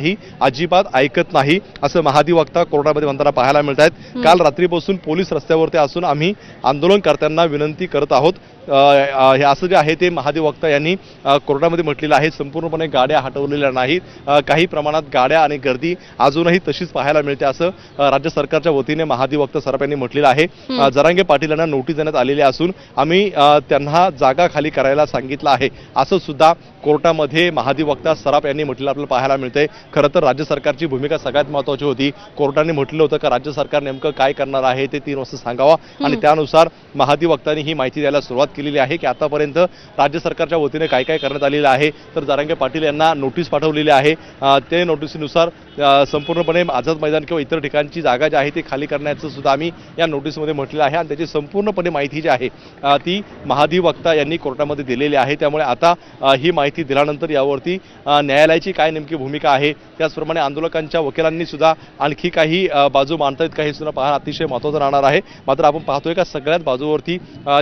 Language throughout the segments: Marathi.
ही अजिबात ऐकत नाही असं महाधिवक्ता कोर्टामध्ये म्हणताना पाहायला मिळत आहेत। काल रात्रीपासून पोलीस रस्त्यावरती असून आम्ही आंदोलनकर्त्यांना विनंती करत आहोत। हे असं जे आहे ते महाधिवक्ता यांनी कोर्टामध्ये म्हटलेलं आहे। संपूर्णपणे गाड्या हटवलेल्या नाहीत, काही प्रमाणात गाड्या आणि गर्दी अजूनही तशीच पाहायला मिळते असं राज्य सरकारच्या वतीने महाधिवक्ता सराफ यांनी म्हटलेलं आहे। जरांगे पाटील यांना नोटीस देण्यात आलेली असून आम्ही त्यांना जागा खाली करायला सांगितलं आहे असं सुद्धा कोर्टामध्ये महाधिवक्ता सराफ यांनी म्हटलेलं आपल्याला पाहायला मिळतंय। खरं तर राज्य सरकारची भूमिका सगळ्यात महत्त्वाची होती। कोर्टाने म्हटलं होतं की राज्य सरकार नेमकं काय करणार आहे ते 3 वाजता सांगावं आणि त्यानुसार महाधिवक्तांनी ही माहिती द्यायला सुरुवात केलेली आहे की आतापर्यंत राज्य सरकारच्या वतीने काय काय करण्यात आलेलं आहे। तर जरांगे पाटील यांना नोटीस पाठवलेली आहे। ते नोटीसनुसार संपूर्णपणे आझाद मैदान किंवा इतर ठिकाणची जागा जी आहे ती खाली करण्याचं सुद्धा आम्ही या नोटीसमध्ये म्हटलेलं आहे आणि त्याची संपूर्णपणे माहिती जी आहे ती महाधिवक्ता यांनी कोर्टामध्ये दिलेली आहे। त्यामुळे आता ही माहिती दिल्यानंतर यावरती न्यायालयाची काय नेमकी भूमिका आहे, त्याचप्रमाणे आंदोलकांच्या वकिलांनी सुद्धा आणखी काही बाजू मांडतायत का हे सुद्धा पाहणं अतिशय महत्त्वाचं राहणार आहे। मात्र आपण पाहतोय का सगळ्याच बाजूवरती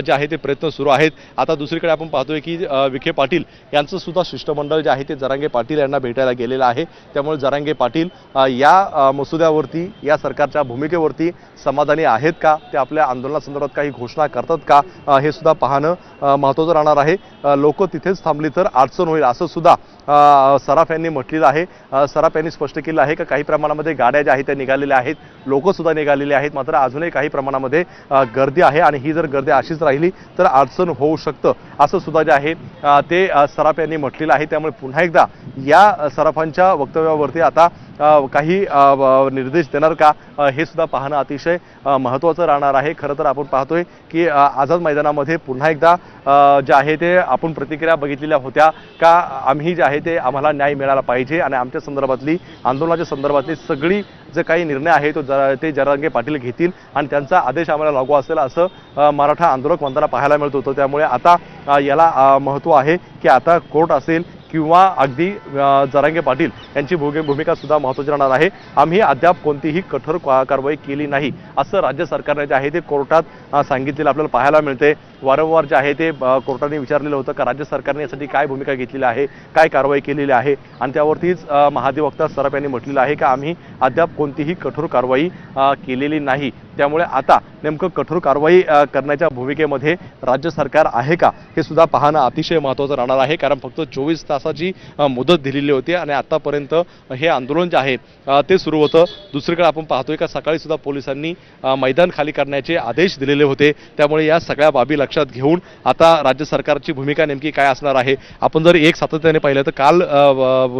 जे आहे ते प्रयत्न सुरू आहेत। आता दुसरीकडे आपण पाहतोय की विखे पाटील यांचं सुद्धा शिष्टमंडळ जे आहे ते जरांगे पाटील यांना भेटायला गेलेलं आहे। त्यामुळे जरांगे पाटील या मसुद्यावरती या सरकारच्या भूमिकेवरती समाधानी आहेत का, ते आपल्या आंदोलनासंदर्भात काही घोषणा करतात का, हे सुद्धा पाहणं महत्त्वाचं राहणार आहे। लोक तिथेच थांबली तर अडचण होईल असं सुद्धा सराफ यांनी म्हटलेलं आहे। सराफ यांनी स्पष्ट केलं आहे की काही प्रमाणामध्ये गाड्या ज्या आहेत त्या निघालेल्या आहेत, लोक सुद्धा निघालेले आहेत, मात्र अजूनही काही प्रमाणामध्ये गर्दी आहे आणि ही जर गर्दी अशीच राहिली तर अडचण होऊ शकतं असं सुद्धा जे आहे ते सराफ यांनी म्हटलेलं आहे। त्यामुळे पुन्हा एकदा या सराफांच्या वक्तव्यावरती आता काही निर्देश देणार का हे सुद्धा पाहणं अतिशय महत्त्वाचं राहणार आहे। खरं तर आपण पाहतोय की आझाद मैदानामध्ये पुन्हा एकदा जे आहे ते आपण प्रतिक्रिया बघितलेल्या होत्या का आम्ही जे आहे ते आम्हाला न्याय मिळाला पाहिजे आणि आमच्या संदर्भातली आंदोलनाच्या संदर्भातली सगळी जे काही निर्णय आहे तो ते जरांगे पाटील घेतील आणि त्यांचा आदेश आम्हाला लागू असेल असं मराठा आंदोलक म्हणताना पाहायला मिळत होतं। त्यामुळे आता याला महत्त्व आहे की आता कोर्ट असेल किंवा अगदी जरांगे पाटील यांची भूमिका सुद्धा महत्त्वाची राहणार आहे। आम्ही अद्याप कोणतीही कठोर कारवाई केली नाही असं राज्य सरकारने जे आहे ते कोर्टात सांगितलेलं आपल्याला पाहायला मिळते। वारंवार जे आहे ते कोर्टाने विचारलेलं होतं का राज्य सरकारने यासाठी काय भूमिका घेतलेली आहे, काय कारवाई केलेली आहे आणि त्यावरतीच महाधिवक्ता सराफ यांनी म्हटलेलं आहे की आम्ही अद्याप कोणतीही कठोर कारवाई केलेली नाही। त्यामुळे आता नेमकं कठोर कारवाई करण्याच्या भूमिकेमध्ये राज्य सरकार आहे का हे सुद्धा पाहणं अतिशय महत्त्वाचं राहणार आहे। कारण फक्त 24 तासाची मुदत दिलेली होती आणि आतापर्यंत हे आंदोलन जे आहे ते सुरू होतं। दुसरीकडे आपण पाहतोय का सकाळी सुद्धा पोलिसांनी मैदान खाली करण्याचे आदेश दिलेले होते। त्यामुळे या सगळ्या बाबी लक्षात घेऊन आता राज्य सरकारची भूमिका नेमकी काय असणार आहे। आपण जर एक सातत्याने पाहिलं तर काल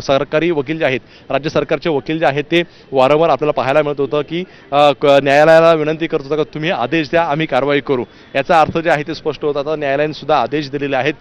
सरकारी वकील जे आहेत, राज्य सरकारचे वकील जे आहेत ते वारंवार आपल्याला पाहायला मिळत होतं की न्यायालयाला विनंती करत होता का तुम्ही आदेश द्या, आम्ही कारवाई करू। याचा अर्थ जे आहे ते स्पष्ट होता। आता न्यायालयाने सुद्धा आदेश दिलेले आहेत।